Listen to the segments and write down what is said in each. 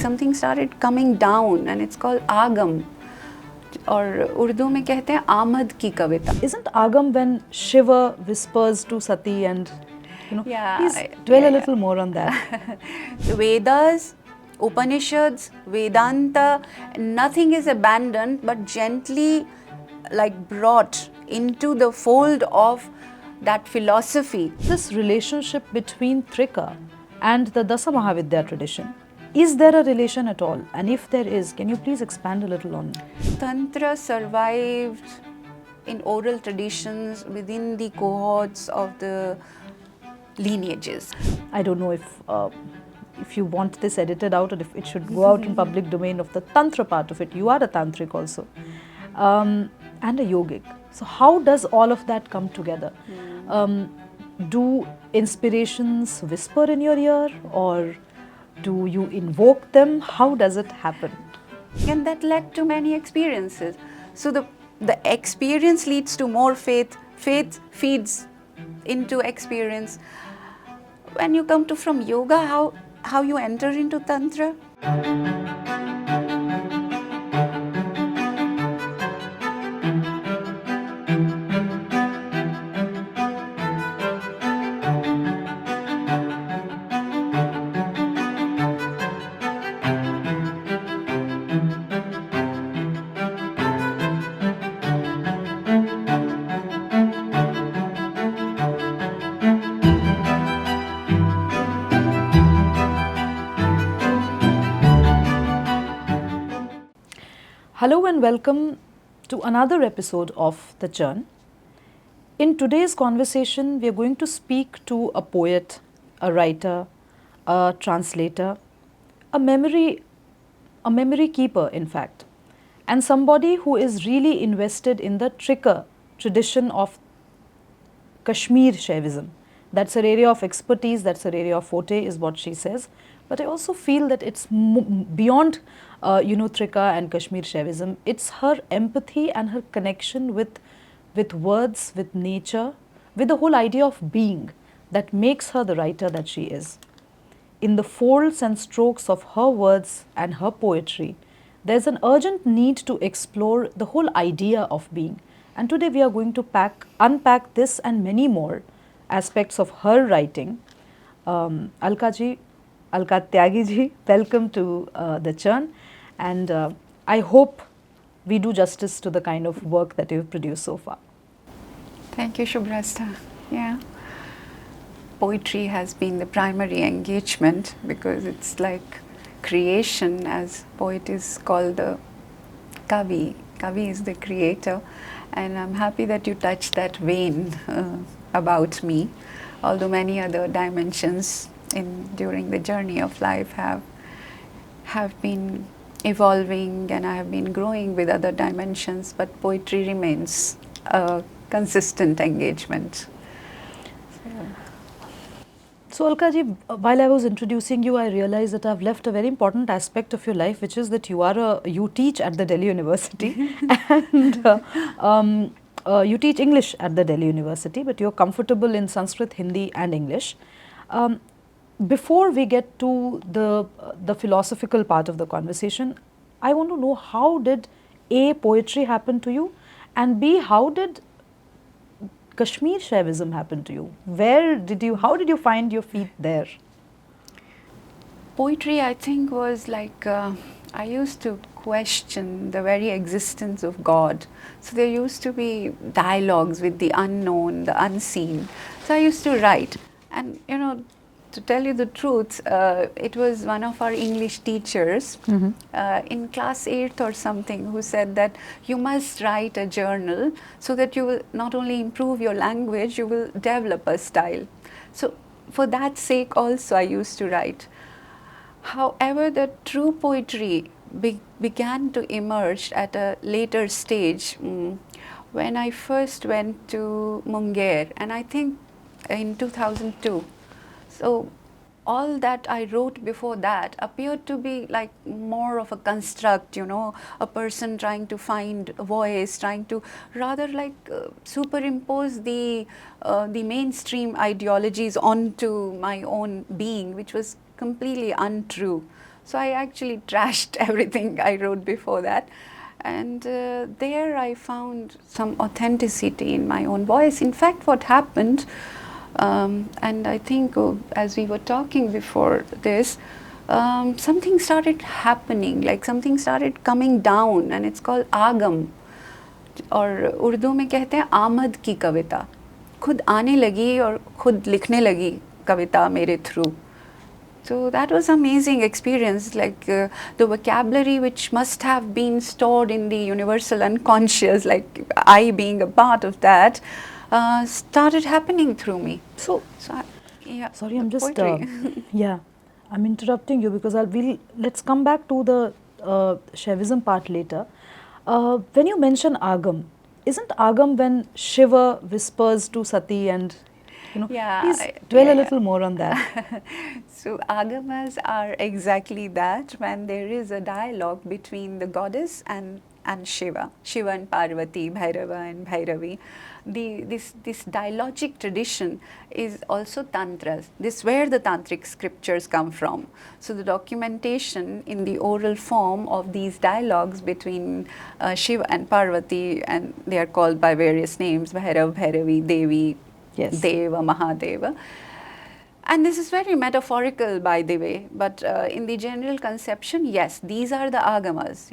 something started coming down, and it's called Agam. और उर्दू में कहते हैं आमद की कविता. Isn't Agam when Shiva whispers to Sati and, Yeah, please dwell a little more on that. The Vedas, Upanishads, Vedanta, nothing is abandoned but gently brought into the fold of that philosophy. This relationship between Trika and the Dasa Mahavidya tradition, is there a relation at all? And if there is, can you please expand a little on it? Tantra survived in oral traditions within the cohorts of the lineages. I don't know if you want this edited out or if it should go out in public domain of the Tantra part of it. You are a Tantric also, and a yogic. So how does all of that come together? Do inspirations whisper in your ear, or do you invoke them? How does it happen? And that led to many experiences. So the experience leads to more faith. Faith feeds into experience. When you come to from yoga, how you enter into Tantra? Hello and welcome to another episode of The Churn. In today's conversation, we are going to speak to a poet, a writer, a translator, a memory keeper in fact, and somebody who is really invested in the Trika tradition of Kashmir Shaivism. That's her area of expertise, that's her area of forte, is what she says. But I also feel that it's beyond Trika and Kashmir Shaivism. It's her empathy and her connection with words, with nature, with the whole idea of being that makes her the writer that she is. In the folds and strokes of her words and her poetry, there's an urgent need to explore the whole idea of being. And today we are going to unpack this and many more aspects of her writing. Alka Tyagi ji, welcome to The Churn, and I hope we do justice to the kind of work that you've produced so far. Thank you, Shubhrasta. Yeah. Poetry has been the primary engagement because it's like creation, as poet is called the Kavi. Kavi is the creator, and I'm happy that you touched that vein about me, although many other dimensions during the journey of life have been evolving, and I have been growing with other dimensions, but poetry remains a consistent engagement. So Alka ji, while I was introducing you, I realized that I've left a very important aspect of your life, which is that you teach at the Delhi University and you teach English at the Delhi University, but you're comfortable in Sanskrit, Hindi and English. Before we get to the philosophical part of the conversation, I want to know, how did A, poetry happen to you, and B, how did Kashmir Shaivism happen to you? How did you find your feet there? Poetry, I think, was like, I used to question the very existence of God. So there used to be dialogues with the unknown, the unseen. So I used to write, and to tell you the truth, it was one of our English teachers in class 8th or something who said that you must write a journal so that you will not only improve your language, you will develop a style. So for that sake also I used to write. However, the true poetry began to emerge at a later stage when I first went to Munger, and I think in 2002. So all that I wrote before that appeared to be like more of a construct, a person trying to find a voice, trying to rather superimpose the mainstream ideologies onto my own being, which was completely untrue. So I actually trashed everything I wrote before that. And there I found some authenticity in my own voice. In fact, what happened, and I think as we were talking before this, something started happening, like something started coming down, and it's called agam. और उर्दू में कहते हैं आमद की कविता, खुद आने लगी और खुद लिखने लगी कविता मेरे through. So that was amazing experience, like the vocabulary which must have been stored in the universal unconscious, like I being a part of that, started happening through me. So Yeah. Sorry, I'm just poetry. yeah, I'm interrupting you because let's come back to the Shaivism part later. When you mention Agam, isn't Agam when Shiva whispers to Sati and Yeah, please dwell a little more on that. So Agamas are exactly that, when there is a dialogue between the goddess and Shiva and Parvati, Bhairava and Bhairavi. This dialogic tradition is also Tantras. This is where the Tantric scriptures come from. So the documentation in the oral form of these dialogues between Shiva and Parvati, and they are called by various names, Bhairav, Bhairavi, Devi, Yes. Deva, Mahadeva. And this is very metaphorical, by the way, but in the general conception, yes, these are the agamas,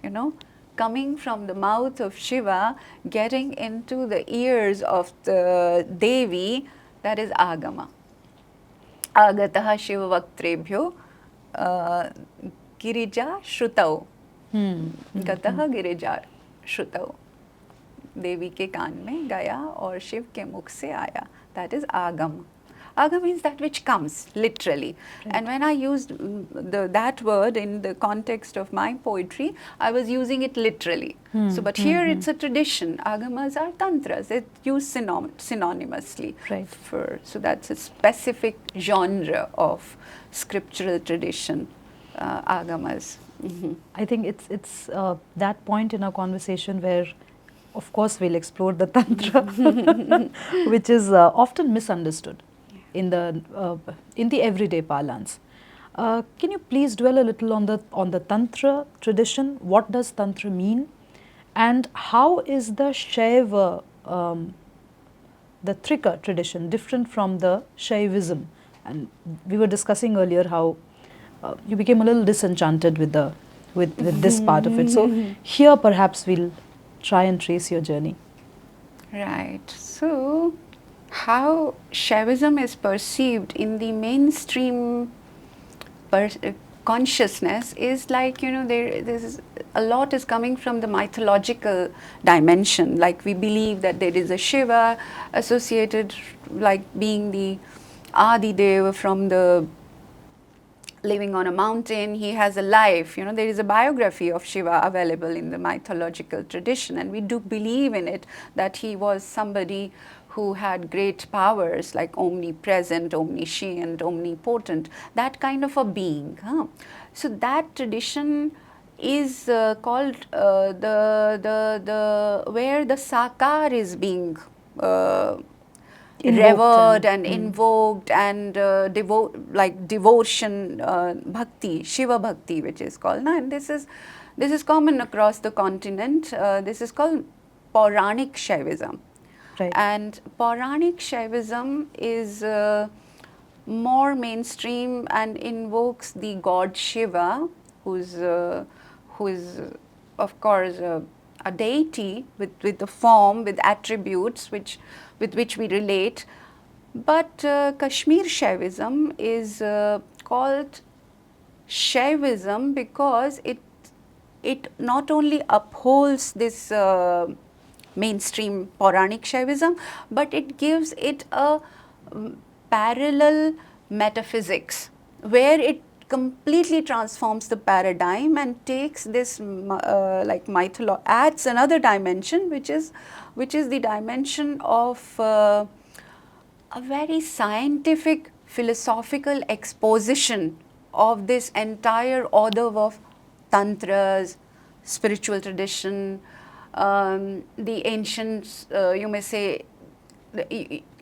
coming from the mouth of Shiva, getting into the ears of the Devi, that is agama. Agataha Shiva Vaktrebhyo Girija Shrutau. Gataha Girija Shrutau. देवी के कान में गया और शिव के मुख से आया. That is agam. Agam means that which comes, literally. Right. And when I used that word in the context of my poetry, I was using it literally. So, but here it's a tradition. Agamas are tantras. It's used synonymously. Right. So that's a specific genre of scriptural tradition, agamas. I think it's that point in our conversation where, of course, we'll explore the Tantra, which is often misunderstood in the everyday parlance. Can you please dwell a little on the Tantra tradition? What does Tantra mean? And how is the Shaiva, the Trika tradition, different from the Shaivism? And we were discussing earlier how you became a little disenchanted with this part of it. So here perhaps we'll try and trace your journey. Right. So, how Shaivism is perceived in the mainstream consciousness is like, a lot is coming from the mythological dimension. Like we believe that there is a Shiva associated, like being the Adi Deva from the living on a mountain. He has a life, there is a biography of Shiva available in the mythological tradition, and we do believe in it, that he was somebody who had great powers, like omnipresent, omniscient, omnipotent, that kind of a being. So that tradition is called the where the Sakar is being revered and invoked, and devotion, bhakti, Shiva bhakti, which is called. And this is common across the continent. This is called Pauranic Shaivism. Right. And Pauranic Shaivism is more mainstream and invokes the god Shiva, who is of course a deity with a form, with attributes with which we relate. But Kashmir Shaivism is called Shaivism because it not only upholds this mainstream Pauranic Shaivism, but it gives it a parallel metaphysics where it completely transforms the paradigm and takes this adds another dimension, which is the dimension of a very scientific philosophical exposition of this entire order of tantras, spiritual tradition, the ancients, you may say,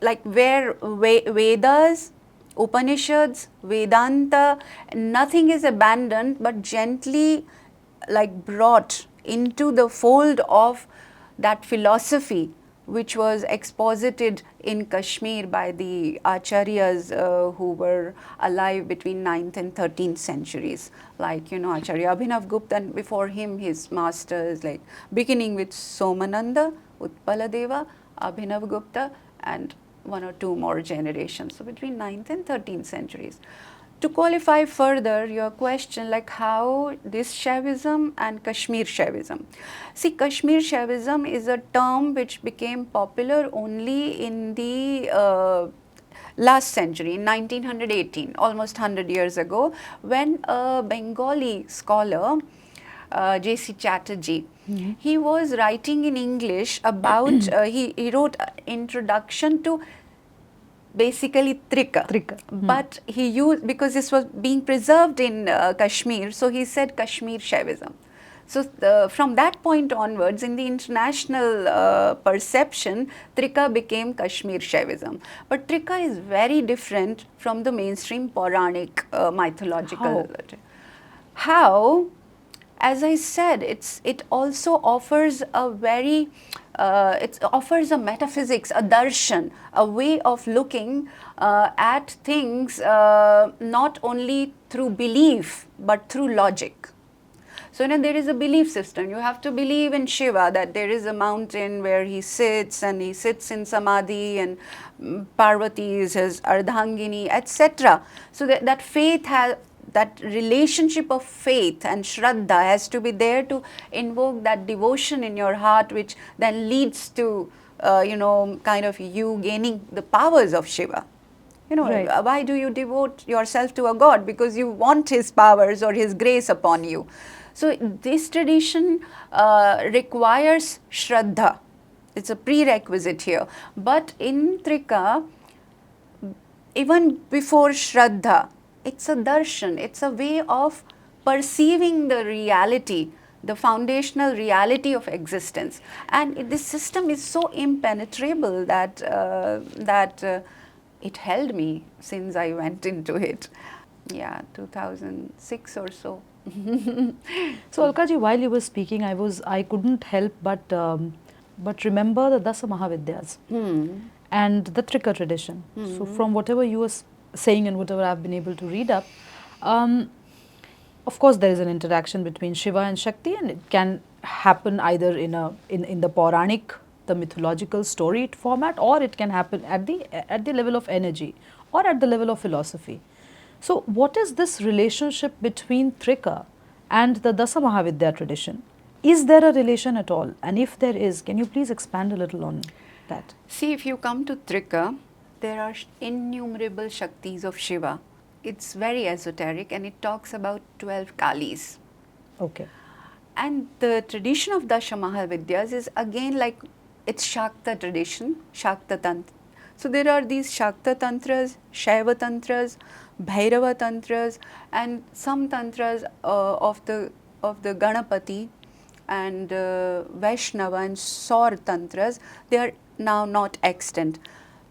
like where Vedas Upanishads, Vedanta, nothing is abandoned but gently like brought into the fold of that philosophy which was exposited in Kashmir by the acharyas who were alive between 9th and 13th centuries, like Acharya Abhinav Gupta, and before him his masters, like beginning with Somananda, Utpaladeva, Abhinav Gupta, and one or two more generations, so between 9th and 13th centuries. To qualify further your question, like how this Shaivism and Kashmir Shaivism. See, Kashmir Shaivism is a term which became popular only in the last century, in 1918, almost 100 years ago, when a Bengali scholar, J.C. Chatterjee, he was writing in English about, he wrote introduction to basically Trika. But he used, because this was being preserved in Kashmir, so he said Kashmir Shaivism. So from that point onwards, in the international perception, Trika became Kashmir Shaivism. But Trika is very different from the mainstream Puranic mythological. How? As I said, it also offers a very, it offers a metaphysics, a darshan, a way of looking at things not only through belief but through logic. So there is a belief system. You have to believe in Shiva, that there is a mountain where he sits and he sits in samadhi, and Parvati is his Ardhangini, etc. So that faith has, that relationship of faith and Shraddha has to be there to invoke that devotion in your heart, which then leads to, kind of you gaining the powers of Shiva. Why do you devote yourself to a god? Because you want his powers or his grace upon you. So this tradition requires Shraddha. It's a prerequisite here. But in Trika, even before Shraddha, it's a darshan, it's a way of perceiving the reality, the foundational reality of existence. And this system is so impenetrable that it held me since I went into it. Yeah, 2006 or so. So Alka ji, while you were speaking, I couldn't help but remember the Dasa Mahavidyas and the Trika tradition. So from whatever you were saying and whatever I've been able to read up, of course there is an interaction between Shiva and Shakti, and it can happen either in the Puranic, the mythological story format, or it can happen at the level of energy or at the level of philosophy. So what is this relationship between Trika and the Dasa Mahavidya tradition? Is there a relation at all? And if there is, can you please expand a little on that? See, if you come to Trika, there are innumerable Shaktis of Shiva. It's very esoteric, and it talks about 12 Kalis. Okay. And the tradition of Dasha Mahavidyas is again like, it's Shakta tradition, Shakta Tantra. So there are these Shakta Tantras, Shaiva Tantras, Bhairava Tantras, and some Tantras of the Ganapati and Vaishnava and Saur Tantras. They are now not extant.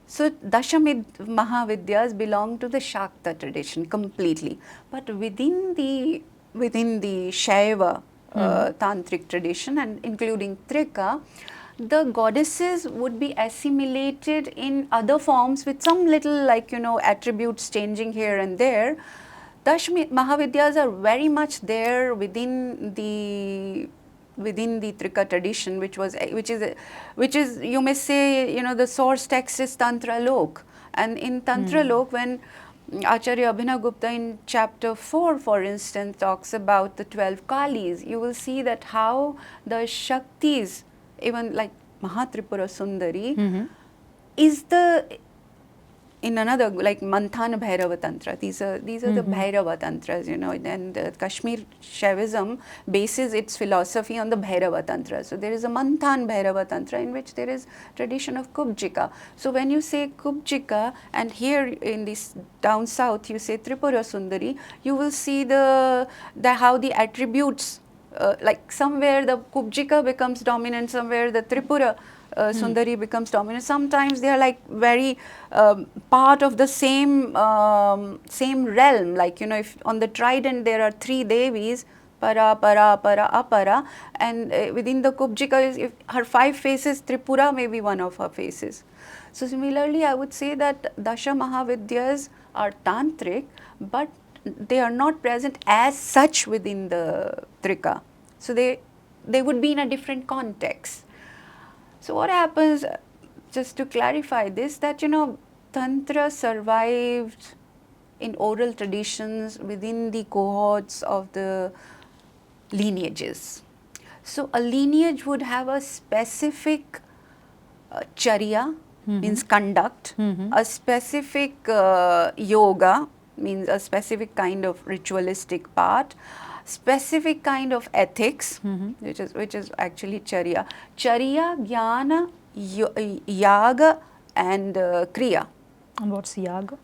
So Dasha Mahavidyas belong to the Shakta tradition completely. But within the Shaiva tantric tradition, and including Trika, the goddesses would be assimilated in other forms with some little attributes changing here and there. Dasha Mahavidyas are very much there within the Trika tradition, which is you may say, the source text is Tantra Lok. And in Tantra Lok, when Acharya Abhinav Gupta in chapter 4, for instance, talks about the 12 Kalis, you will see that how the Shaktis, even like Mahatripura Sundari, is in another, like Manthana Bhairava Tantra. These are the Bhairava Tantras, and Kashmir Shaivism bases its philosophy on the Bhairava Tantra. So there is a Manthan Bhairava Tantra in which there is tradition of Kubjika. So when you say Kubjika, and here in this down south you say Tripura Sundari, you will see how the attributes, like somewhere the Kubjika becomes dominant, somewhere the Tripura Sundari becomes dominant. Sometimes they are like very part of the same realm. Like, you know, if on the trident there are 3 Devis, para, para, para, apara, and within the Kubjika, if her 5 faces, Tripura may be one of her faces. So similarly, I would say that Dasha Mahavidyas are tantric, but they are not present as such within the Trika. So they would be in a different context. So what happens, just to clarify this, that, you know, Tantra survived in oral traditions within the cohorts of the lineages. So a lineage would have a specific charya, means conduct, a specific yoga, means a specific kind of ritualistic part, specific kind of ethics, which is actually charya. Charya, jnana, yaga and kriya. And what's yaga?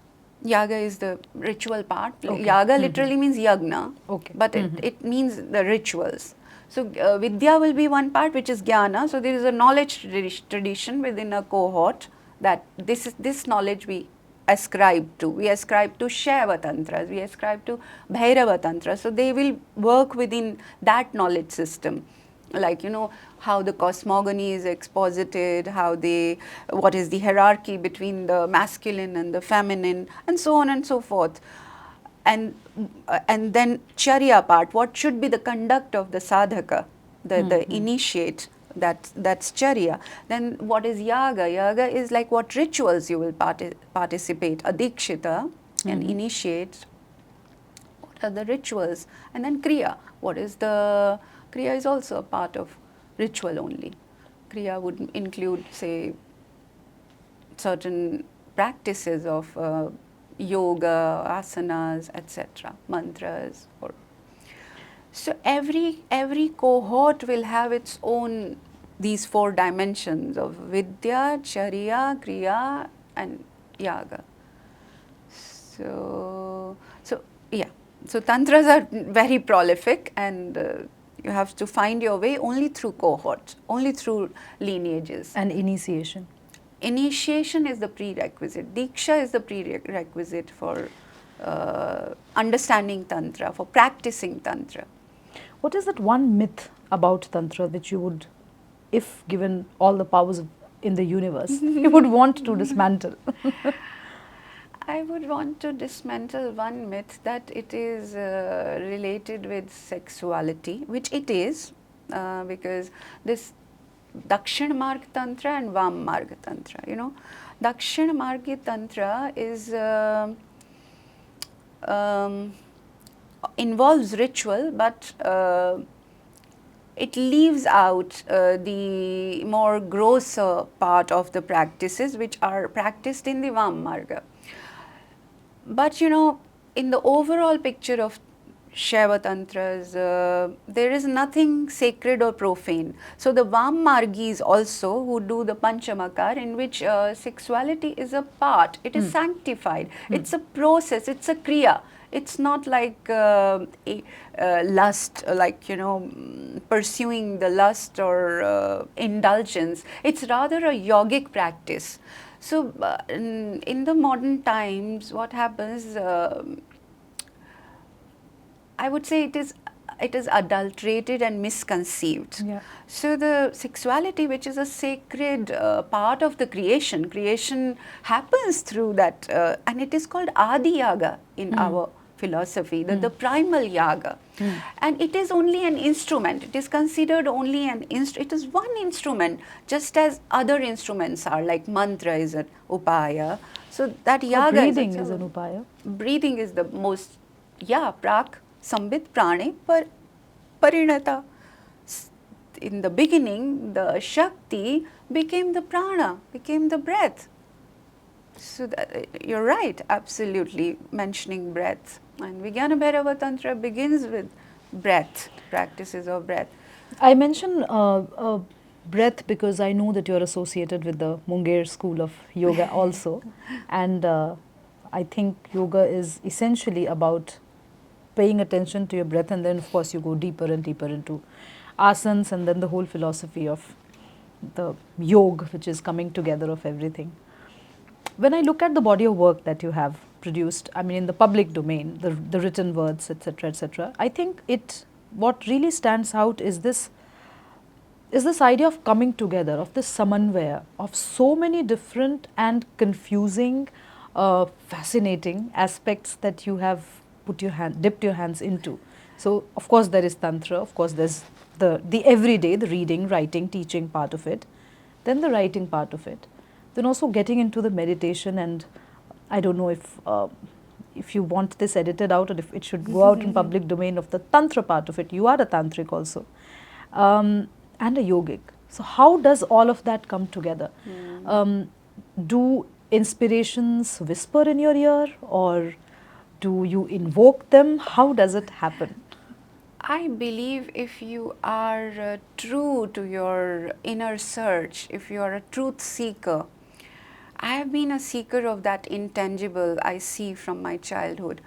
Yaga is the ritual part. Okay. Yaga literally means yagna, Okay. but it means the rituals. So Vidya will be one part, which is jnana. So there is a knowledge tradition within a cohort that this knowledge we ascribe to. We ascribe to Shaiva Tantras, we ascribe to Bhairava Tantra. So they will work within that knowledge system. Like, you know, how the cosmogony is exposited, what is the hierarchy between the masculine and the feminine, and so on and so forth. And then charya part, what should be the conduct of the sadhaka, the initiate, that's charya. Then what is yaga? Yaga is like what rituals you will participate, adikshita, and initiate, what are the rituals. And then kriya, kriya is also a part of ritual only. Kriya would include, say, certain practices of yoga, asanas, etc., mantras. So every cohort will have its own, these 4 dimensions of vidya, charya, kriya and yaga. So yeah, so tantras are very prolific, and you have to find your way only through cohorts, only through lineages. And initiation? Initiation is the prerequisite. Diksha is the prerequisite for understanding Tantra, for practicing Tantra. What is that one myth about Tantra which you would, if given all the powers in the universe, you would want to dismantle? I would want to dismantle one myth, that it is related with sexuality, which it is, because this Dakshin Marg Tantra and Vam Marg Tantra, you know. Dakshin Marg Tantra is involves ritual, but it leaves out the more grosser part of the practices which are practiced in the Vam Marga. But, you know, in the overall picture of Shaiva Tantras, there is nothing sacred or profane. So the Vam Margis also, who do the Panchamakar, in which sexuality is a part, it is sanctified, it's a process, it's a kriya. It's not like lust, like, you know, pursuing the lust or indulgence. It's rather a yogic practice. So in the modern times, what happens, I would say it is adulterated and misconceived. Yeah. So the sexuality, which is a sacred part of the creation happens through that, and it is called Adi Yaga in our philosophy, the primal yaga. And it is only an instrument. It is considered only it is one instrument, just as other instruments are, like mantra is an upaya. So that yaga breathing is an upaya. Breathing is the most, prak sambit prane parinata. In the beginning, the Shakti became the prana, became the breath. So you're right, absolutely, mentioning breath. And Vijnana Bhairava Tantra begins with breath, practices of breath. I mention breath because I know that you're associated with the Munger school of yoga also. And I think yoga is essentially about paying attention to your breath, and then of course you go deeper and deeper into asanas, and then the whole philosophy of the yoga, which is coming together of everything. When I look at the body of work that you have produced, I mean in the public domain, the written words, etc., I think what really stands out is this idea of coming together, of this samanvaya, of so many different and confusing, fascinating aspects that you have dipped your hands into. So, of course, there is Tantra, of course, there's the everyday, the reading, writing, teaching part of it, then the writing part of it, then also getting into the meditation. And I don't know if you want this edited out or if it should go out in public domain, of the Tantra part of it. You are a tantric also. And a yogic. So how does all of that come together? Do inspirations whisper in your ear, or do you invoke them? How does it happen? I believe if you are true to your inner search, if you are a truth seeker, I have been a seeker of that intangible I see from my childhood.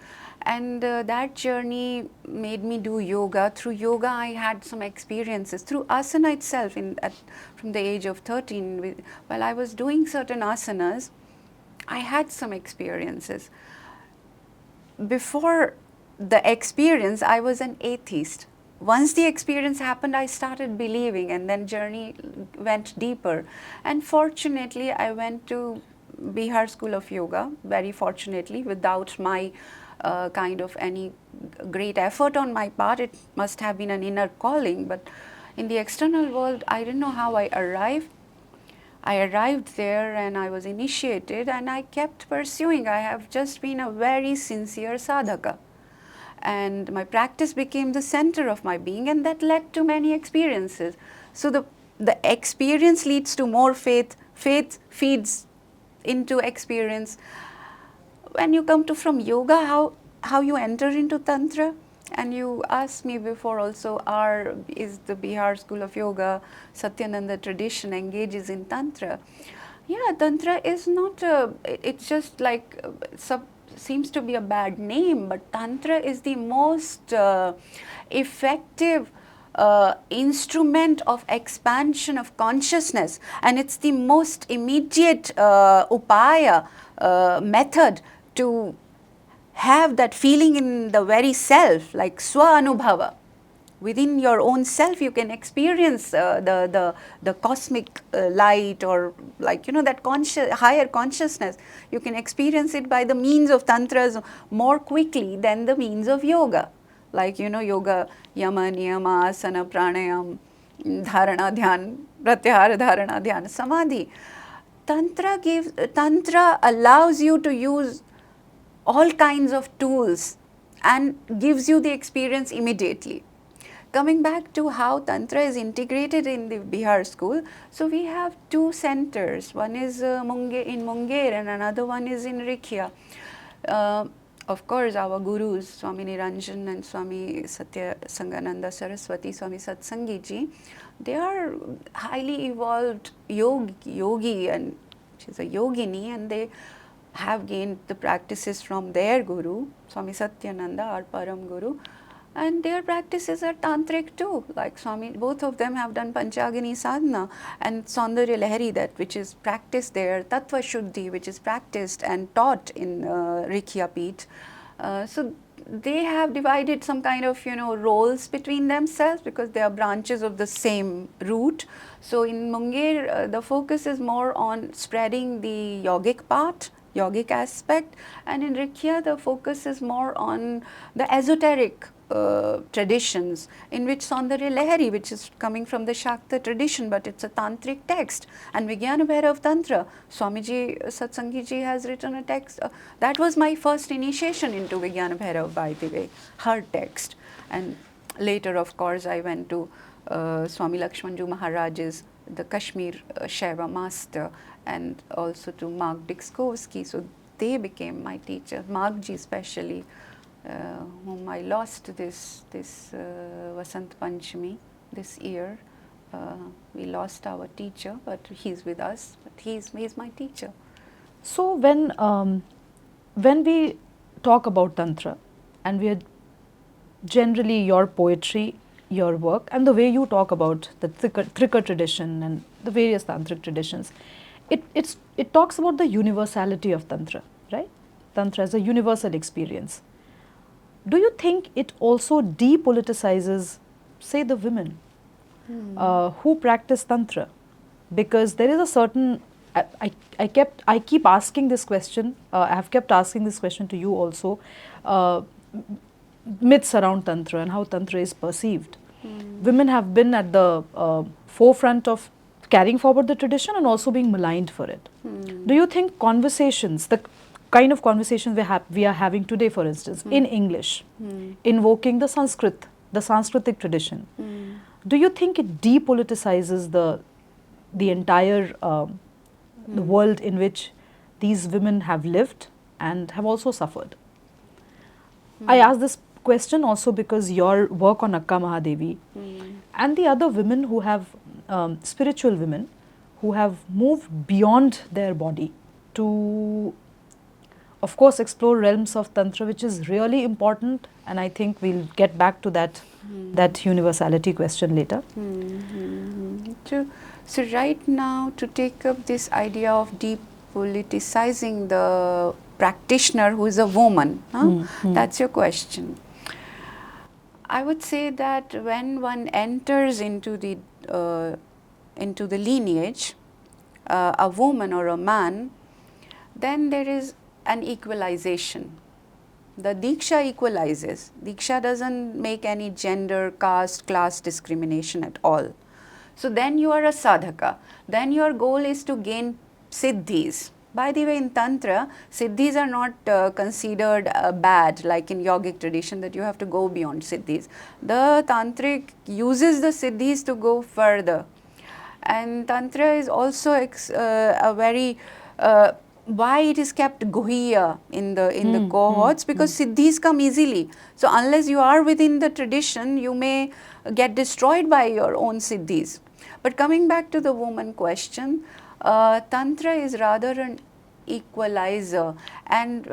And that journey made me do yoga. Through yoga, I had some experiences. Through asana itself, from the age of 13, while I was doing certain asanas, I had some experiences. Before the experience, I was an atheist. Once the experience happened, I started believing, and then journey went deeper. And fortunately, I went to Bihar School of Yoga, very fortunately, without my kind of any great effort on my part. It must have been an inner calling, but in the external world, I didn't know how I arrived. I arrived there and I was initiated, and I kept pursuing. I have just been a very sincere sadhaka. And my practice became the center of my being, and that led to many experiences. So the experience leads to more faith, faith feeds into experience. When you come to from yoga, how you enter into Tantra, and you asked me before also, is the Bihar School of Yoga, Satyananda tradition engages in Tantra? Yeah, Tantra is not, it's just like, seems to be a bad name, but Tantra is the most effective instrument of expansion of consciousness, and it's the most immediate upaya, method to have that feeling in the very self, like swa-anubhava. Within your own self, you can experience the cosmic light, or like, that higher consciousness. You can experience it by the means of tantras more quickly than the means of yoga. Like, yoga, yama, niyama, asana, pranayam, dharana, dhyan, pratyahara, dharana, dhyan, samadhi. Tantra allows you to use all kinds of tools and gives you the experience immediately. Coming back to how Tantra is integrated in the Bihar school, so we have two centers. One is in Munger and another one is in Rikhia. Of course, our gurus, Swami Niranjan and Swami Satya Sangananda Saraswati, Swami Satsangi ji, they are highly evolved yogi, and she's a yogini, and they have gained the practices from their guru, Swami Satyananda, our Param Guru, and their practices are tantric too. Like both of them have done Panchagini sadhana, and Saundarya Lahari, that which is practiced there, Tattva Shuddhi, which is practiced and taught in Rikhya Peeth. So they have divided some kind of roles between themselves, because they are branches of the same root. So in Munger, the focus is more on spreading the yogic part, yogic aspect, and in Rikhya the focus is more on the esoteric traditions, in which Saundarya Lahari, which is coming from the Shakta tradition, but it's a tantric text, and Vijnana Bhairav Tantra, Swamiji Satsangi ji has written a text. That was my first initiation into Vijnana Bhairav, by the way, her text. And later, of course, I went to Swami Lakshmanju Maharaj's, the Kashmir Shaiva master, and also to Mark Dixkovsky. So they became my teacher, Mark ji especially, whom I lost this Vasant Panchami this year. We lost our teacher, but he's with us. But he's my teacher. So when we talk about Tantra, and we are generally, your poetry your work and the way you talk about the Trika tradition and the various tantric traditions, it talks about the universality of Tantra, right? Tantra as a universal experience. Do you think it also depoliticizes, say, the women who practice Tantra? Because there is a certain, I keep asking this question, I have kept asking this question to you also, myths around Tantra and how Tantra is perceived. Women have been at the forefront of carrying forward the tradition and also being maligned for it. Do you think conversations, the kind of conversations we are having today, for instance, in English, invoking the Sanskritic tradition, do you think it depoliticizes the entire the world in which these women have lived and have also suffered? I ask this question also because your work on Akka Mahadevi and the other women who have, spiritual women, who have moved beyond their body to, of course, explore realms of Tantra, which is really important, and I think we'll get back to that universality question later. So right now, to take up this idea of depoliticizing the practitioner who is a woman, that's your question. I would say that when one enters into the lineage, a woman or a man, then there is an equalization. The Diksha equalizes. Diksha doesn't make any gender, caste, class discrimination at all. So then you are a sadhaka. Then your goal is to gain siddhis. By the way, in Tantra, siddhis are not considered bad, like in yogic tradition, that you have to go beyond siddhis. The Tantric uses the siddhis to go further. And Tantra is also a very, why it is kept guhya in the cohorts, because siddhis come easily. So unless you are within the tradition, you may get destroyed by your own siddhis. But coming back to the woman question, Tantra is rather an equalizer, and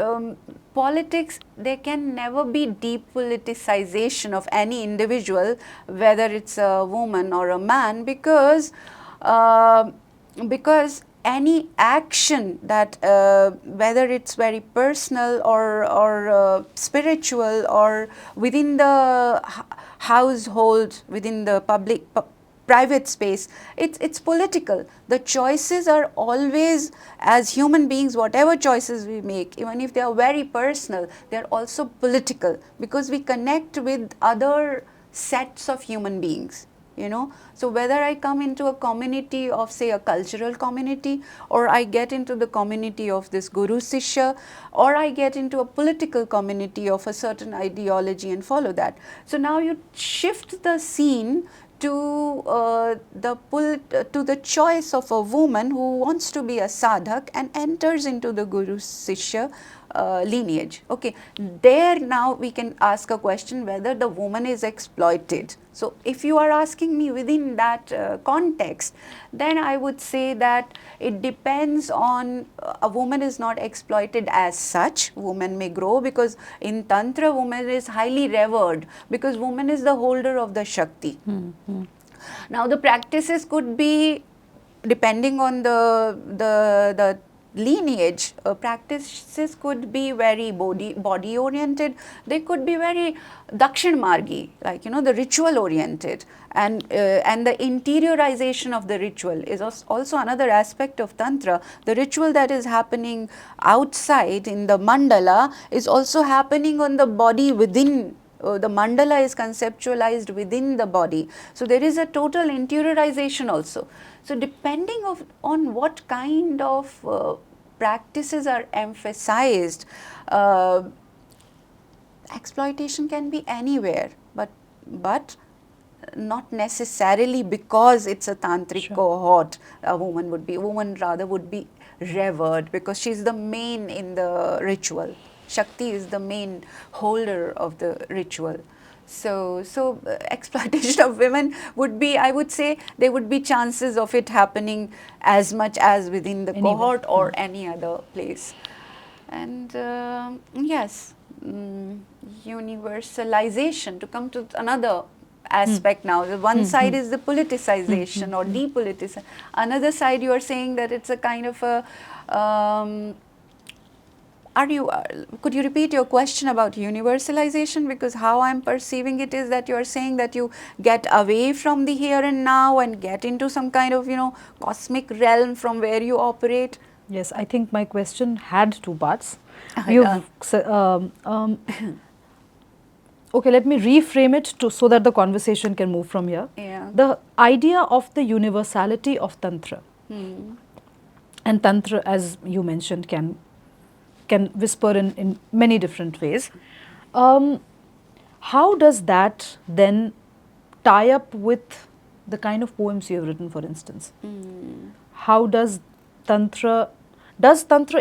politics, there can never be depoliticization of any individual, whether it's a woman or a man, because any action that, whether it's very personal or spiritual or within the household, within the private space, it's political. The choices are always, as human beings, whatever choices we make, even if they are very personal, they are also political, because we connect with other sets of human beings. So whether I come into a community of, say, a cultural community, or I get into the community of this guru sishya, or I get into a political community of a certain ideology and follow that. So now you shift the scene to the choice of a woman who wants to be a sadhak and enters into the guru sishya lineage. Okay, there now we can ask a question whether the woman is exploited. So if you are asking me within that context, then I would say that it depends on, a woman is not exploited as such. Woman may grow, because in Tantra, woman is highly revered, because woman is the holder of the Shakti. Now the practices could be, depending on the lineage, practices could be very body oriented, they could be very dakshin margi, like the ritual oriented, and the interiorization of the ritual is also another aspect of Tantra. The ritual that is happening outside in the mandala is also happening on the body within. The mandala is conceptualized within the body. So there is a total interiorization also. So depending on what kind of practices are emphasized, exploitation can be anywhere, but not necessarily because it's a tantric cohort. A woman rather would be revered, because she's the main in the ritual. Shakti is the main holder of the ritual. So exploitation of women would be, I would say, there would be chances of it happening as much as within the cohort or any other place. And yes, universalization, to come to another aspect now. The one side is the politicization or depoliticization. Another side, you are saying that it's a kind of a could you repeat your question about universalization? Because how I'm perceiving it is that you're saying that you get away from the here and now and get into some kind of, cosmic realm from where you operate. Yes, I think my question had two parts. Okay, let me reframe it so that the conversation can move from here. Yeah. The idea of the universality of Tantra. And Tantra, as you mentioned, can whisper in many different ways. How does that then tie up with the kind of poems you have written, for instance? How does Tantra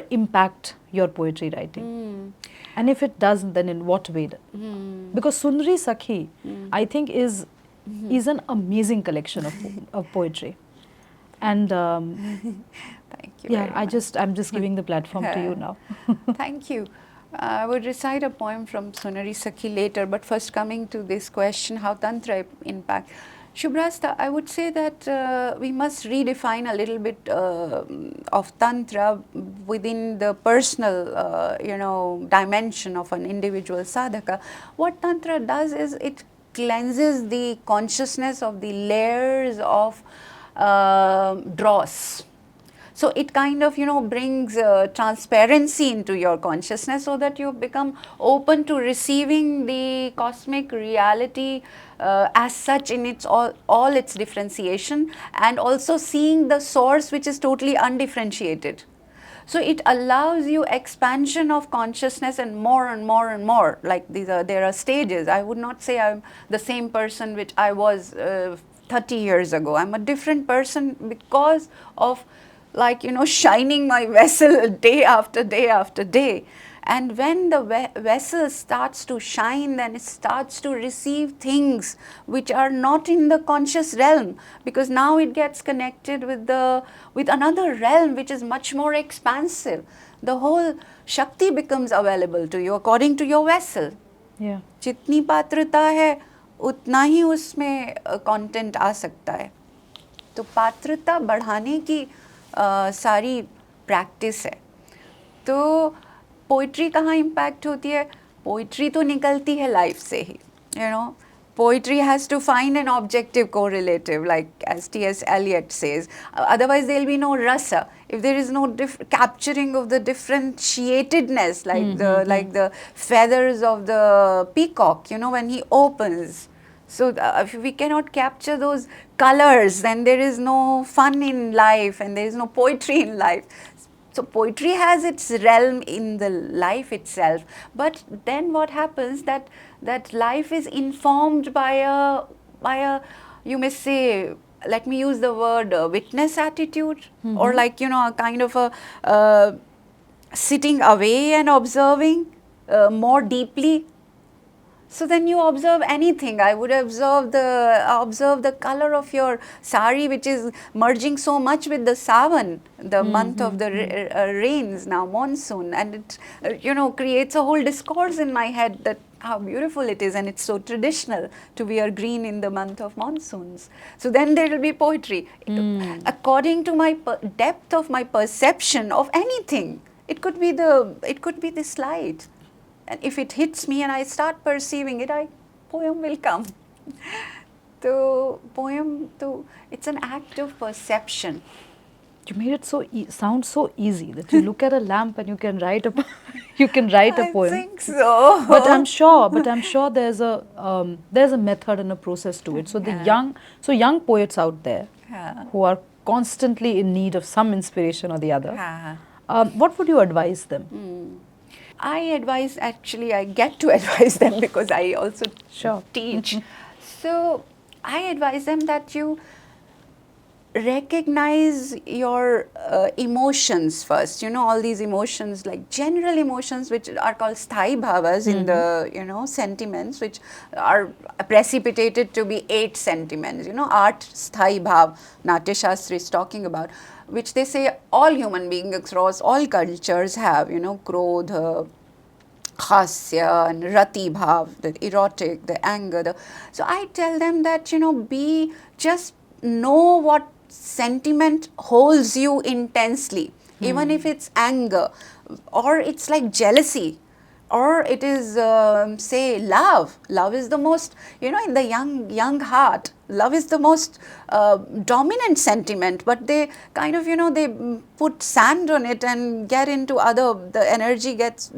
impact your poetry writing? And if it doesn't, then in what way? Because Sundari Sakhi, I think, is an amazing collection of poetry. And thank you. Yeah, I'm just giving the platform to you now. Thank you. I would recite a poem from Sundari Sakhi later, but first coming to this question, how Tantra impact. Shubhrasta, I would say that we must redefine a little bit of Tantra within the personal, dimension of an individual sadhaka. What Tantra does is it cleanses the consciousness of the layers of dross. So it kind of, brings transparency into your consciousness so that you become open to receiving the cosmic reality as such in its all its differentiation, and also seeing the source which is totally undifferentiated. So it allows you expansion of consciousness and more and more and more. Like there are stages. I would not say I'm the same person which I was 30 years ago. I'm a different person because of shining my vessel day after day after day. And when the vessel starts to shine, then it starts to receive things which are not in the conscious realm, because now it gets connected with another realm which is much more expansive. The whole Shakti becomes available to you according to your vessel. Yeah. जितनी पात्रता है उतना ही उसमें content आ सकता है. तो पात्रता बढ़ाने की सारी प्रैक्टिस है. तो पोइट्री कहाँ इम्पैक्ट होती है? पोइट्री तो निकलती है लाइफ से ही, Poetry has to find an objective correlative, like as T.S. Eliot says. Otherwise, there will be no rasa. If there is no capturing of the differentiatedness, like the feathers of the peacock, when he opens. So if we cannot capture those colors, then there is no fun in life and there is no poetry in life. So poetry has its realm in the life itself, but then what happens that life is informed by a you may say, let me use the word witness attitude, or a kind of a sitting away and observing more deeply. So then you observe anything. I would observe the color of your sari, which is merging so much with the savan, the month of the rains, now monsoon, and it creates a whole discourse in my head that how beautiful it is, and it's so traditional to wear green in the month of monsoons. So then there will be poetry according to my depth of my perception of anything. It could be this light. And if it hits me and I start perceiving it, poem will come. So it's an act of perception. You made it sound so easy that you look at a lamp and you can write a poem. I think so. But I'm sure there's a method and a process to it. So the young poets out there who are constantly in need of some inspiration or the other, what would you advise them? I get to advise them because I also teach. So I advise them that you recognize your emotions first. All these emotions, like general emotions, which are called sthai bhavas in the, sentiments, which are precipitated to be 8 sentiments. 8 sthai bhav, Natya Shastri is talking about, which they say all human beings across all cultures have, krodha, khasya and rati bhav, the erotic, the anger. So I tell them that, just know what sentiment holds you intensely, even if it's anger, or it's like jealousy, or it is say love. Love is the most, in the young heart, love is the most dominant sentiment, but they kind of, they put sand on it and get into the energy gets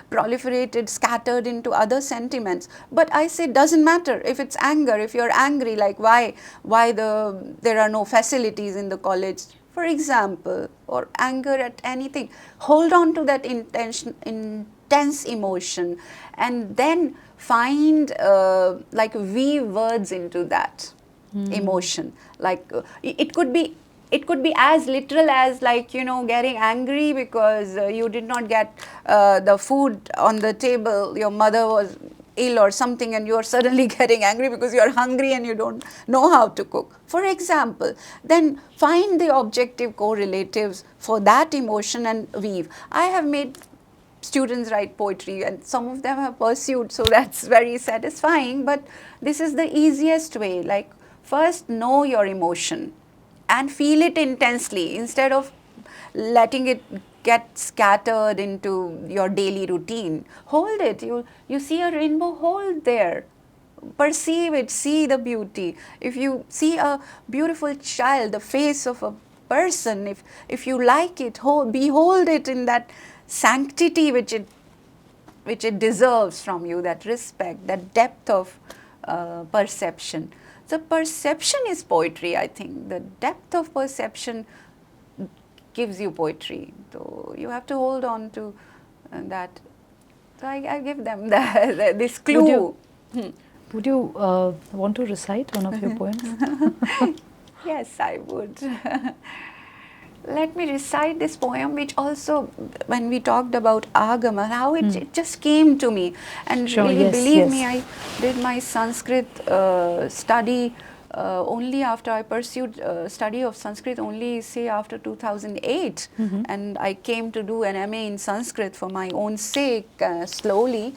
proliferated, scattered into other sentiments. But I say, doesn't matter if it's anger. If you're angry, like why there are no facilities in the college, for example, or anger at anything, hold on to that intense emotion, and then find weave words into that emotion. Like it could be as literal as, like, getting angry because you did not get the food on the table, your mother was ill or something, and you are suddenly getting angry because you are hungry and you don't know how to cook, for example. Then find the objective correlatives for that emotion and weave. I have made students write poetry, and some of them have pursued, so that's very satisfying. But this is the easiest way. Like, first know your emotion and feel it intensely instead of letting it get scattered into your daily routine. Hold it. You see a rainbow, hold there. Perceive it, see the beauty. If you see a beautiful child, the face of a person, if you like it, behold it in that sanctity which it deserves from you, that respect, that depth of perception. So perception is poetry, I think. The depth of perception gives you poetry. So you have to hold on to that. So I give them this clue. Would you want to recite one of your poems? Yes, I would. Let me recite this poem, which also, when we talked about Agama, how it just came to me. And Sure, really, yes, believe yes. me, I did my Sanskrit study only after I pursued study of Sanskrit only, say, after 2008. And I came to do an MA in Sanskrit for my own sake, slowly.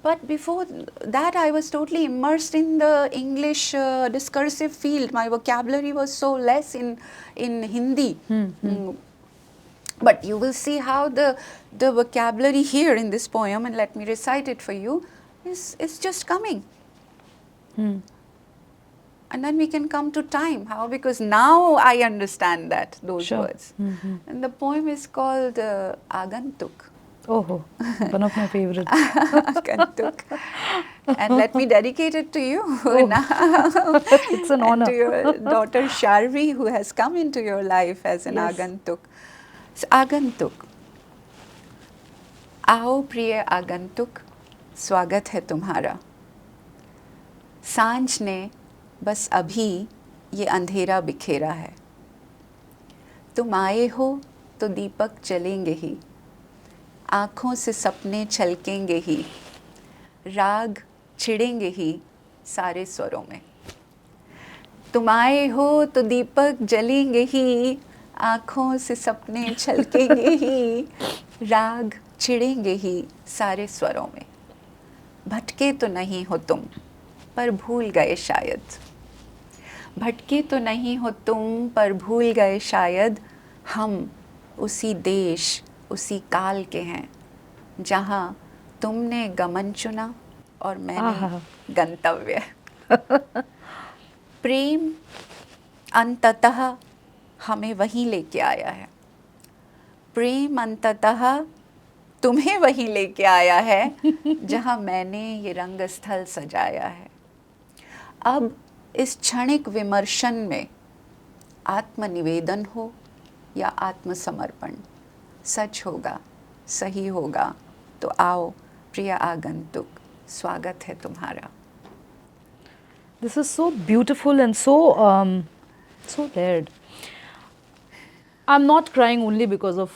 But before that, I was totally immersed in the English discursive field. My vocabulary was so less in Hindi. But you will see how the vocabulary here in this poem, and let me recite it for you, is just coming. And then we can come to time. How? Because now I understand those words. And the poem is called Agantuk. Oh, one of my favorites. Agantuk. And let me dedicate it to you now. It's an honor. And to your daughter Sharvi, who has come into your life as an Agantuk. So, Agantuk. आओ प्रिय आगंतुक, स्वागत है तुम्हारा. सांझ ने बस अभी ये अंधेरा बिखेरा है. तुम आए हो तो दीपक जलेंगे ही, आँखों से सपने छलकेंगे ही, राग छिड़ेंगे ही सारे स्वरों में. तुम आए हो तो दीपक जलेंगे ही, आँखों से सपने छलकेंगे ही, राग छिड़ेंगे ही सारे स्वरों में. भटके तो नहीं हो तुम, पर भूल गए शायद. भटके तो नहीं हो तुम, पर भूल गए शायद. हम उसी देश, उसी काल के हैं, जहाँ तुमने गमन चुना और मैंने गंतव्य. प्रेम अंततः हमें वहीं लेके आया है. प्रेम अंततः तुम्हें वहीं लेके आया है, जहाँ मैंने ये रंगस्थल सजाया है. अब इस क्षणिक विमर्शन में आत्मनिवेदन हो या आत्मसमर्पण, सच होगा, सही होगा. तो आओ प्रिय आगंतुक, स्वागत है तुम्हारा. This is so beautiful and so layered. I'm not crying only because of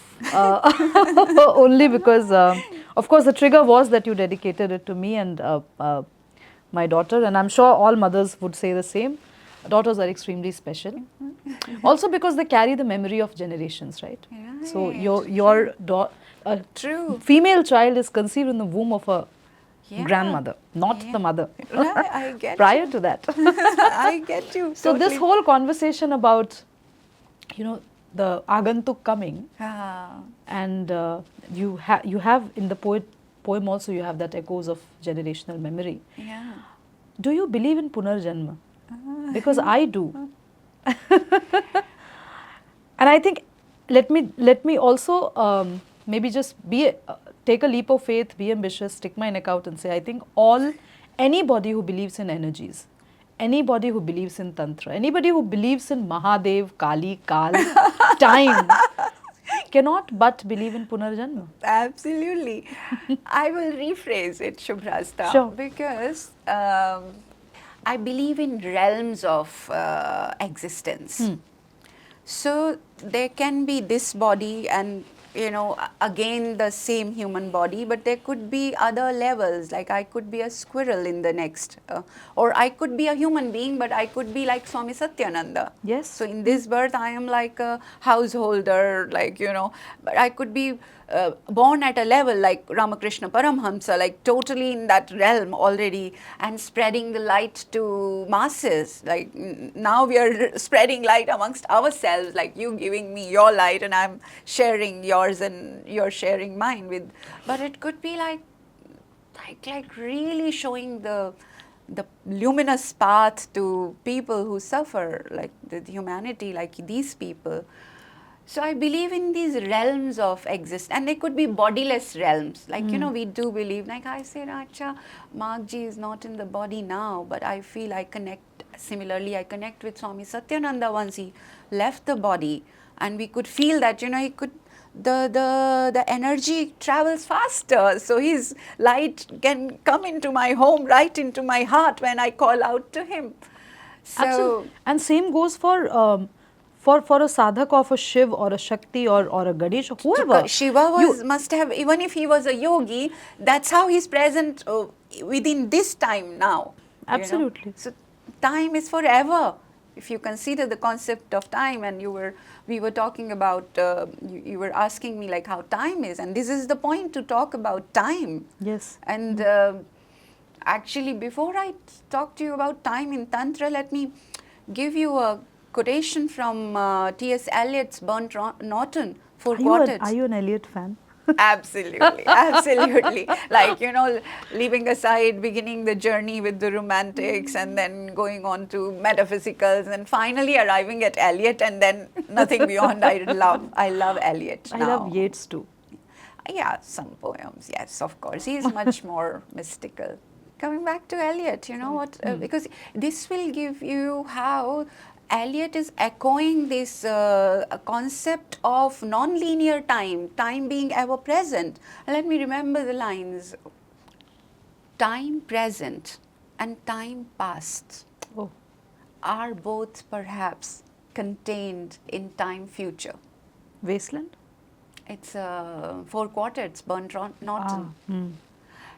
of course the trigger was that you dedicated it to me and my daughter, and I'm sure all mothers would say the same. Daughters are extremely special. Also because they carry the memory of generations, right? So a True. female child is conceived in the womb of a Yeah. grandmother, not Yeah. the mother. Right, I get Prior you. to that. I get you. So this totally. whole conversation about, the agantuk coming, Ah, and you have in the poem also you have that echoes of generational memory. yeah. Do you believe in punarjanma? Ah. Because I do. And I think let me also maybe just take a leap of faith, be ambitious, stick my neck out and say I think anybody who believes in energies, anybody who believes in Tantra, anybody who believes in Mahadev, Kali, Kal, time, cannot but believe in Punarjanma. Absolutely. I will rephrase it, Shubhrasta, Sure. because I believe in realms of existence. So there can be this body and again the same human body, but there could be other levels, like I could be a squirrel in the next, or I could be a human being, but I could be like Swami Satyananda. Yes. So in this birth I am like a householder, but I could be born at a level like Ramakrishna Paramhamsa, like totally in that realm already and spreading the light to masses. Like now we are spreading light amongst ourselves, like you giving me your light and I'm sharing yours and you're sharing mine with. But it could be like really showing the luminous path to people who suffer, like the humanity, like these people. So I believe in these realms of existence, and they could be bodiless realms. Like, we do believe, like I said, Acha, Magji is not in the body now, but I feel I connect, similarly, I connect with Swami Satyananda once he left the body, and we could feel that, he could, the energy travels faster, so his light can come into my home, right into my heart when I call out to him. So, absolutely. And same goes for a sadhak of a Shiv or a Shakti or a Ganesh or whoever. Shiva must have, even if he was a yogi, that's how he's present within this time now. Absolutely. So time is forever. If you consider the concept of time, and we were talking about, you were asking me like how time is, and this is the point to talk about time. Yes. And actually, before I talk to you about time in Tantra, let me give you a quotation from T.S. Eliot's Burnt Norton, Four Quartets. Are you an Eliot fan? Absolutely, absolutely. Like, leaving aside, beginning the journey with the romantics and then going on to metaphysicals and finally arriving at Eliot and then nothing beyond. I love Eliot now. I love Yeats too. Yeah, some poems, yes, of course. He's much more mystical. Coming back to Eliot, because this will give you how Eliot is echoing this concept of non-linear time being ever present. And let me remember the lines. Time present and time past are both perhaps contained in time future. Wasteland? It's Four Quartets, Burnt Norton.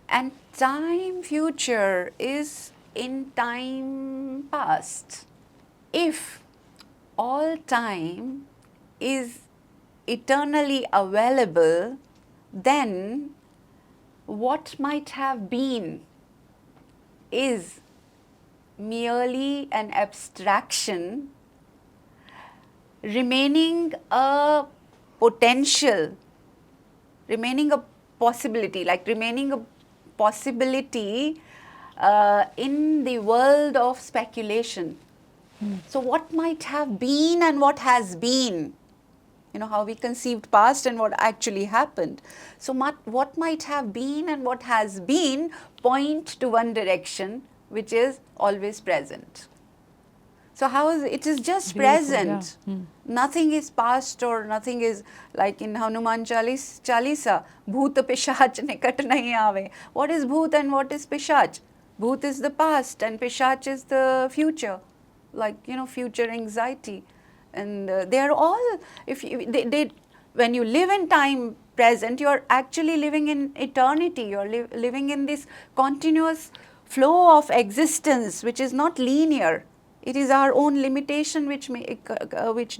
And time future is in time past. If all time is eternally available, then what might have been is merely an abstraction, remaining a potential, remaining a possibility, in the world of speculation. So what might have been and what has been, how we conceived past and what actually happened. So what might have been and what has been point to one direction, which is always present. So it is just present. Yeah. Nothing is past or nothing is, like in Hanuman Chalisa, Bhoot Pishach Nikat nahi aave. What is Bhoot and what is Pishach? Bhoot is the past and Pishach is the future, future anxiety. And they are all, when you live in time present, you are actually living in eternity. You are living in this continuous flow of existence, which is not linear. It is our own limitation which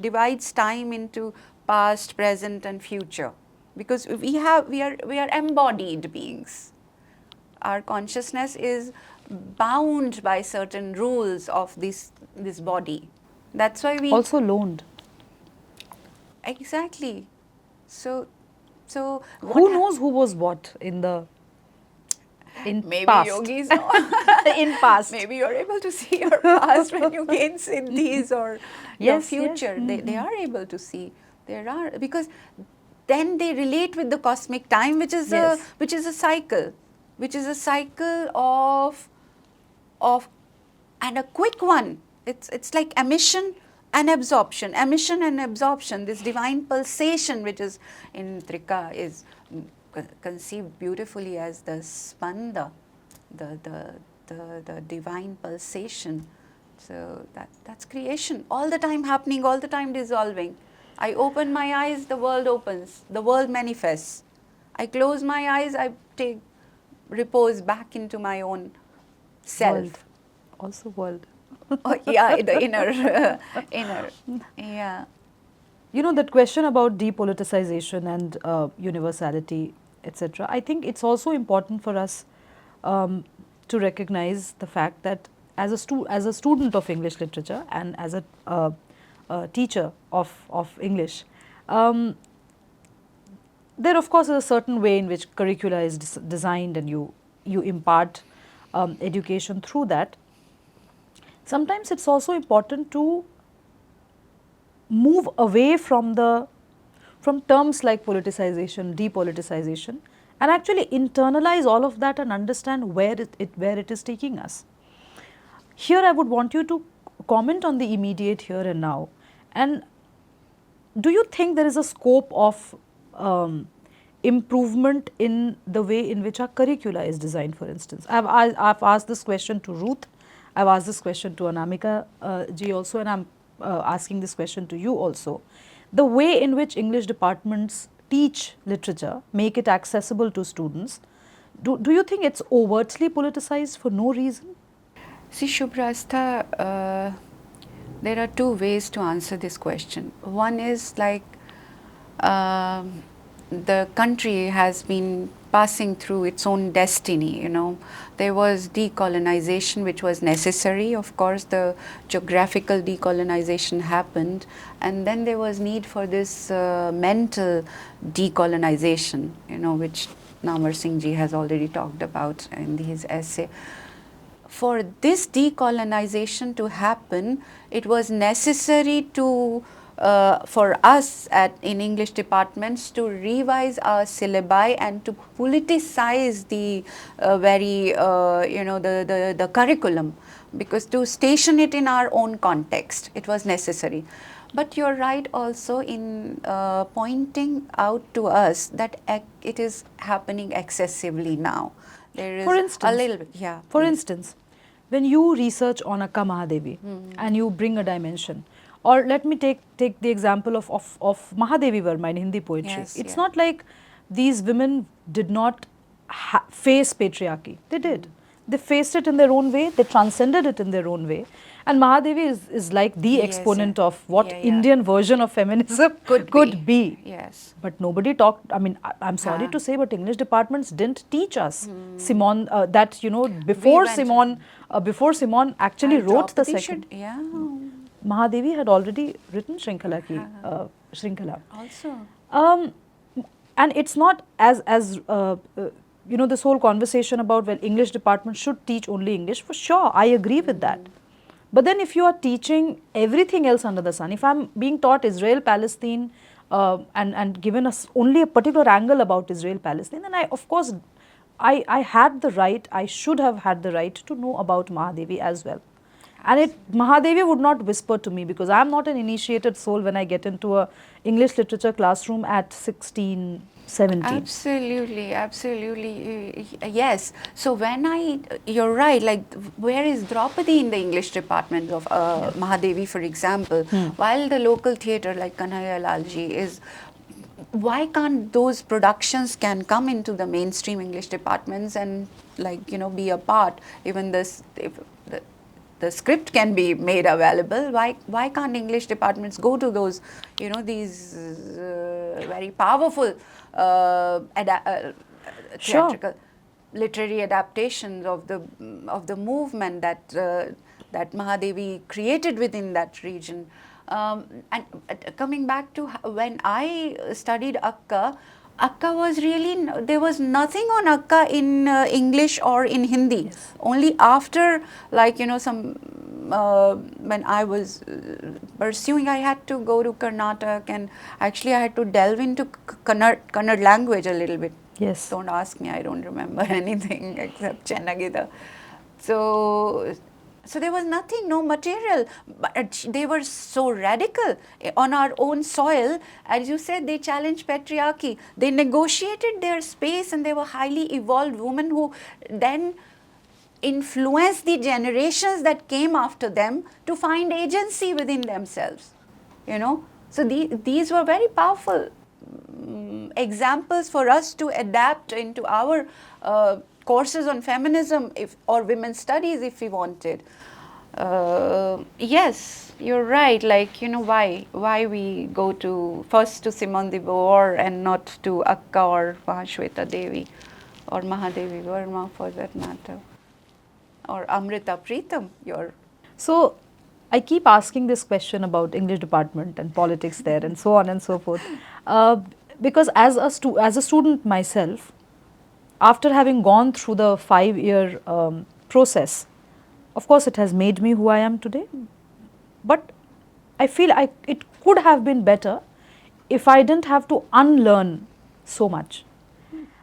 divides time into past, present and future. because we are embodied beings. Our consciousness is bound by certain rules of this body. That's why we Also loaned. exactly. So Who knows who was what in maybe past? yogis know. In past. Maybe you're able to see your past when you gain siddhis, or your Yes, yes. future. They are able to see. There are, because then they relate with the cosmic time, which is Yes. a cycle, of and a quick one. It's like emission and absorption, this divine pulsation, which is in Trika is conceived beautifully as the spanda, the divine pulsation. So that's creation, all the time happening, all the time dissolving. I open my eyes, the world opens, the world manifests. I close my eyes, I take repose back into my own self. World. Also world. Oh, yeah, the inner, yeah. You know, that question about depoliticization and universality, etc. I think it's also important for us to recognize the fact that as a student of English literature and as a teacher of English, there of course is a certain way in which curricula is designed, and you impart education through that. Sometimes it's also important to move away from terms like politicization, depoliticization, and actually internalize all of that and understand where it is taking us. Here I would want you to comment on the immediate here and now, and do you think there is a scope of improvement in the way in which our curricula is designed, for instance? I've asked this question to Ruth, I've asked this question to Anamika ji also, and I'm asking this question to you also. The way in which English departments teach literature, make it accessible to students, do you think it's overtly politicized for no reason? See, Shubhrastha, there are two ways to answer this question. One is like the country has been passing through its own destiny, you know. There was decolonization which was necessary, of course the geographical decolonization happened, and then there was need for this mental decolonization, you know, which Namar Singh ji has already talked about in his essay. For this decolonization to happen, it was necessary to for us in English departments to revise our syllabi and to politicize the the curriculum, because to station it in our own context, it was necessary. But you're right also in pointing out to us that it is happening excessively now. There is for instance, a little bit, yeah. For please. instance, when you research on Akka Mahadevi and you bring a dimension, or let me take the example of Mahadevi Verma in Hindi poetry. Yes, it's yeah. not like these women did not face patriarchy. They did. They faced it in their own way, they transcended it in their own way. And Mahadevi is like the Yes, exponent yeah. of what Yeah, yeah. Indian version of feminism could be. Yes. But nobody talked, I mean, I'm sorry to say, but English departments didn't teach us Simone, that, you know, before Simone actually wrote the second. Yeah. Mahadevi had already written Shrinkhala ki, Shrinkhala. Also. And it's not as you know, this whole conversation about, well, English department should teach only English, for sure, I agree with that. But then if you are teaching everything else under the sun, if I'm being taught Israel, Palestine, and given us only a particular angle about Israel, Palestine, then of course, I had the right, I should have had the right to know about Mahadevi as well. And Mahadevi would not whisper to me, because I am not an initiated soul when I get into a English literature classroom at 16, 17. Absolutely, absolutely, yes. So when you're right, like where is Draupadi in the English department of Mahadevi, for example, while the local theatre like Kanhaiya Lalji is, why can't those productions can come into the mainstream English departments and, like, you know, be a part, even this, the the script can be made available. Why can't English departments go to those, these very powerful theatrical, literary adaptations of the movement that Mahadevi created within that region. And coming back to when I studied Akka was really, there was nothing on Akka in English or in Hindi. Yes. Only after, like, some, when I was pursuing, I had to go to Karnataka, and actually I had to delve into Kannada language a little bit. Yes. Don't ask me, I don't remember anything except Chennagida. So there was nothing, no material, but they were so radical on our own soil. As you said, they challenged patriarchy. They negotiated their space, and they were highly evolved women who then influenced the generations that came after them to find agency within themselves, So these were very powerful examples for us to adapt into our courses on feminism or women's studies if we wanted. Yes, you're right. Like, why we go first to Simone de Beauvoir and not to Akka or Mahashweta Devi or Mahadevi Verma for that matter, or Amrita Pritam. So I keep asking this question about English department and politics there and so on and so forth, because as a student myself, after having gone through the 5-year process, of course it has made me who I am today, but I feel it could have been better if I didn't have to unlearn so much.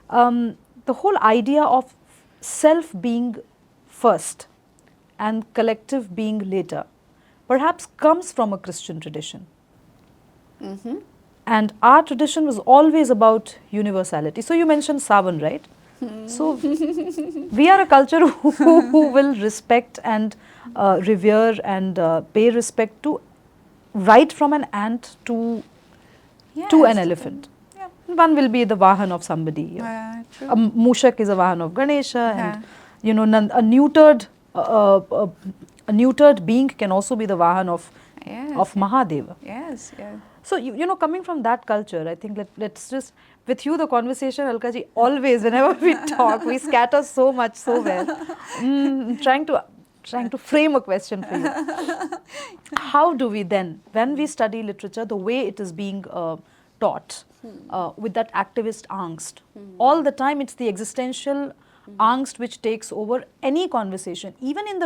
The whole idea of self being first and collective being later perhaps comes from a Christian tradition. Mm-hmm. And our tradition was always about universality. So you mentioned Savan, right? So we are a culture who will respect and revere and pay respect to right from an ant to an elephant. Yeah. One will be the Vahan of somebody. True. A Mushak is a Vahan of Ganesha, and a neutered being can also be the Vahan of Mahadeva. Yes, yes. So, coming from that culture, I think let's just, with you the conversation, Alka ji, always whenever we talk, we scatter so much, so well. Trying to frame a question for you. How do we then, when we study literature, the way it is being taught, with that activist angst, all the time it's the existential angst which takes over any conversation, even in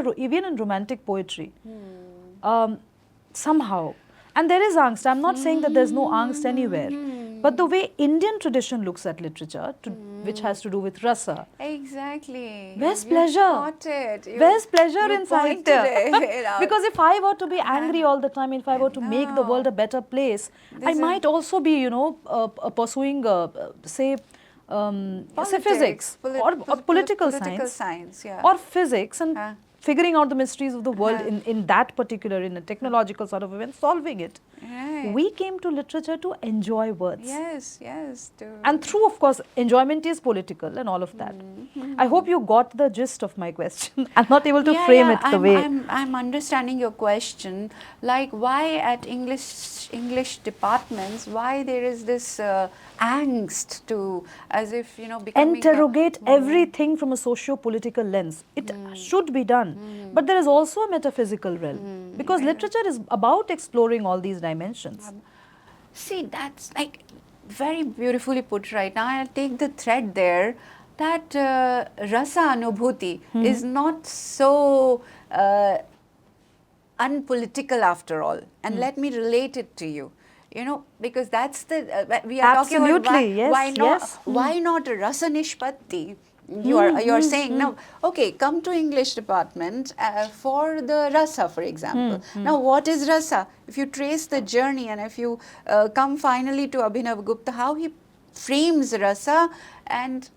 romantic poetry, somehow. And there is angst. I'm not saying that there's no angst anywhere. But the way Indian tradition looks at literature, which has to do with rasa. Exactly. Where's pleasure? Where's pleasure in Sahitya? Because if I were to be angry all the time, if I were to make the world a better place, I might also be, pursuing, say physics or political science, or physics, and figuring out the mysteries of the world in that particular, in a technological sort of event, solving it. Right. We came to literature to enjoy words. Yes. And through, of course, enjoyment is political and all of that. I hope you got the gist of my question. I'm not able to frame it the way. I'm understanding your question. Like, why at English departments, why there is this angst to, as if, becoming interrogate everything from a socio-political lens. It should be done. But there is also a metaphysical realm. Because literature is about exploring all these dimensions. See, that's like very beautifully put right now. I'll take the thread there that rasa anubhuti is not so unpolitical after all. And let me relate it to you. Because that's the we are Absolutely, talking about why yes. not rasa nishpatti? You're saying now, okay, come to English department for the rasa, for example. Now, what is rasa? If you trace the journey and if you come finally to Abhinav Gupta, how he frames rasa, and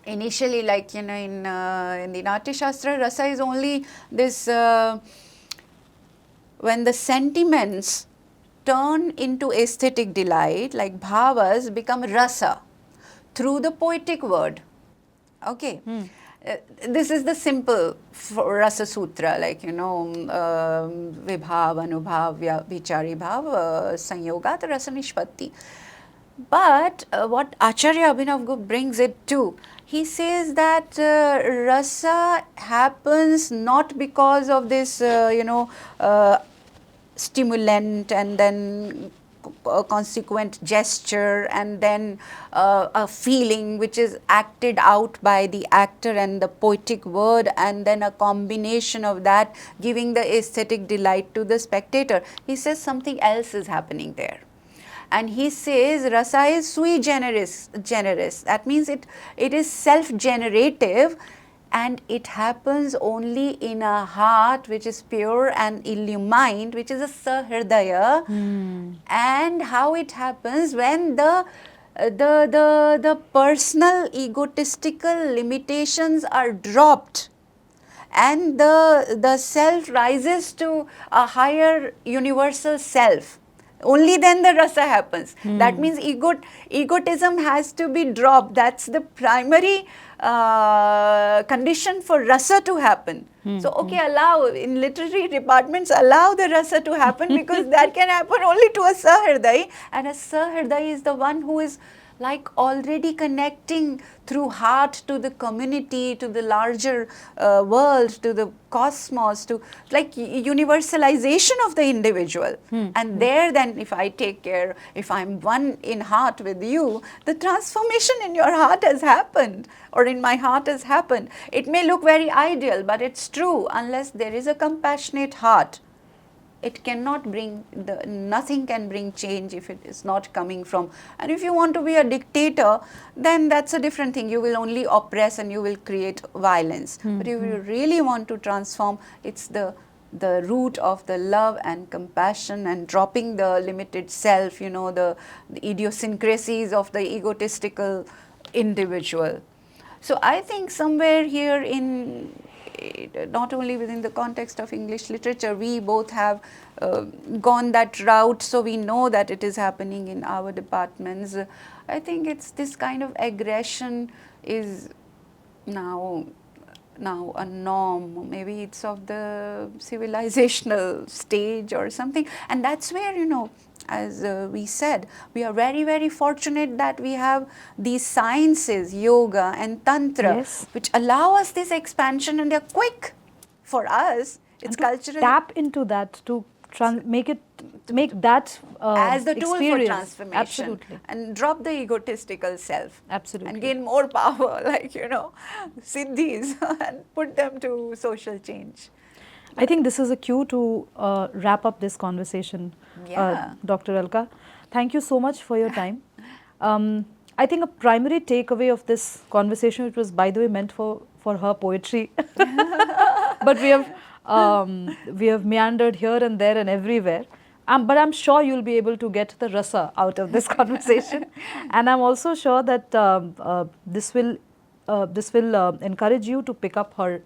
initially, like, in the Natya Shastra, rasa is only this, when the sentiments turn into aesthetic delight, like bhavas become rasa through the poetic word. Okay. This is the simple Rasa Sutra, like, Vibhav, Anubhav, Vichari Bhav, Sanyogat, Rasa Nishpatti. But what Acharya Abhinav Gupta brings it to, he says that rasa happens not because of this, stimulant and then consequent gesture and then a feeling which is acted out by the actor and the poetic word, and then a combination of that giving the aesthetic delight to the spectator. He says something else is happening there. And he says rasa is sui generis. That means it is self-generative, and it happens only in a heart which is pure and illumined, which is a sahridaya. And how it happens when the personal egotistical limitations are dropped, and the self rises to a higher universal self. Only then the rasa happens. That means egotism has to be dropped. That's the primary condition for rasa to happen. So, okay, allow, in literary departments, allow the rasa to happen, because that can happen only to a sahridai, and a sahridai is the one who is like already connecting through heart to the community, to the larger world, to the cosmos, to like universalization of the individual. And there then, if I take care, if I'm one in heart with you, the transformation in your heart has happened, or in my heart has happened. It may look very ideal, but it's true. Unless there is a compassionate heart, it cannot bring, nothing can bring change if it is not coming from. And if you want to be a dictator, then that's a different thing. You will only oppress and you will create violence. But if you really want to transform, it's the root of the love and compassion, and dropping the limited self, the idiosyncrasies of the egotistical individual. So I think somewhere here in, not only within the context of English literature, we both have gone that route, so we know that it is happening in our departments. I think it's this kind of aggression is now a norm. Maybe it's of the civilizational stage or something, and that's where, as we said, we are very, very fortunate that we have these sciences, yoga and tantra, Yes. which allow us this expansion, and they're quick for us. It's cultural. Tap into that to make that as the tool for experience. transformation. Absolutely. And drop the egotistical self. Absolutely. And gain more power, like, siddhis, and put them to social change. I think this is a cue to wrap up this conversation, Dr. Alka. Thank you so much for your time. I think a primary takeaway of this conversation, which was, by the way, meant for her poetry, but we have meandered here and there and everywhere. But I'm sure you'll be able to get the rasa out of this conversation, and I'm also sure that this will encourage you to pick up her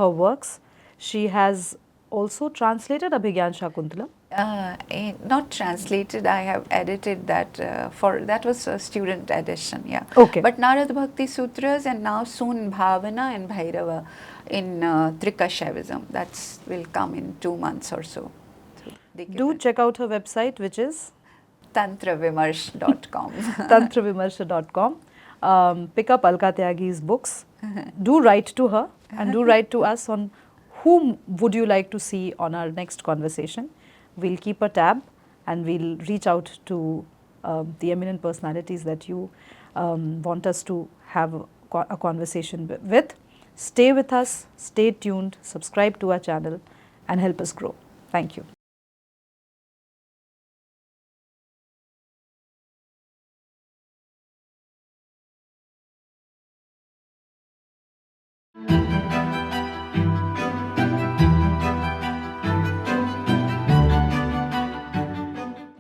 works. She has also translated Abhigyan Shakuntala. Not translated, I have edited that, that was a student edition, yeah. Okay. But Narad Bhakti Sutras, and now soon Bhavana and Bhairava in Trika Shaivism. That will come in 2 months or so. Do check out her website, which is tantravimarsh.com. tantravimarsh.com. Pick up Alka Tyagi's books. Do write to her, and do write to us on whom would you like to see on our next conversation. We'll keep a tab, and we'll reach out to the eminent personalities that you want us to have a conversation with. Stay with us, stay tuned, subscribe to our channel, and help us grow. Thank you.